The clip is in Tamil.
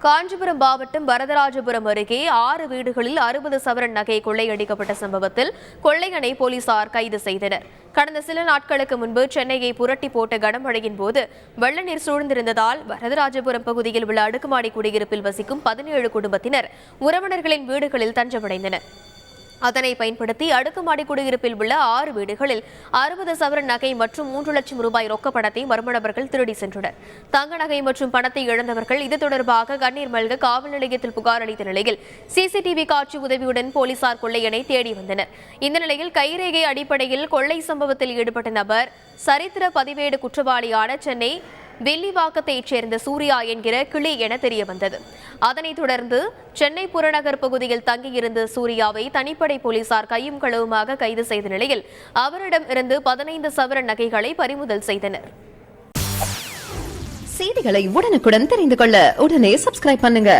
காஞ்சிபுரம் மாவட்டம் வரதராஜபுரம் அருகே 6 வீடுகளில் 60 சவரன் நகை கொள்ளையடிக்கப்பட்ட சம்பவத்தில் கொள்ளையனை போலீசார் கைது செய்தனர். கடந்த சில நாட்களுக்கு முன்பு சென்னையை புரட்டி போட்ட கனமழையின் போது வெள்ள நீர் சூழ்ந்திருந்ததால் வரதராஜபுரம் பகுதியில் உள்ள அடுக்குமாடி குடியிருப்பில் வசிக்கும் 17 குடும்பத்தினர் உறவினர்களின் வீடுகளில் தஞ்சமடைந்தனர். அதனை பயன்படுத்தி அடுக்குமாடி குடியிருப்பில் உள்ள 6 வீடுகளில் 60 சவரன் நகை மற்றும் 3 லட்சம் ரூபாய் ரொக்கப்பணத்தை மர்ம நபர்கள் திருடி சென்றனர். தங்க நகை மற்றும் பணத்தை இழந்தவர்கள் இது தொடர்பாக கண்ணீர் மல்க காவல் நிலையத்தில் புகார் அளித்த நிலையில் சிசிடிவி காட்சி உதவியுடன் போலீசார் கொள்ளையனை தேடி வந்தனர். இந்த நிலையில் கைரேகை அடிப்படையில் கொள்ளை சம்பவத்தில் ஈடுபட்ட நபர் சரித்திர பதிவேடு குற்றவாளியான சென்னை வெள்ளிவாக்கத்தைச் சேர்ந்த சூர்யா என்கிற கிளி என தெரியவந்தது. அதனைத் தொடர்ந்து சென்னை புறநகர் பகுதியில் தங்கியிருந்த சூர்யாவை தனிப்படை போலீசார் கையும் களவுமாக கைது செய்த நிலையில் அவரிடம் இருந்து 15 சவரன் நகைகளை பறிமுதல் செய்தனர். செய்திகளை உடனுக்குடன் தெரிந்து கொள்ள உடனே சப்ஸ்கிரைப் பண்ணுங்க.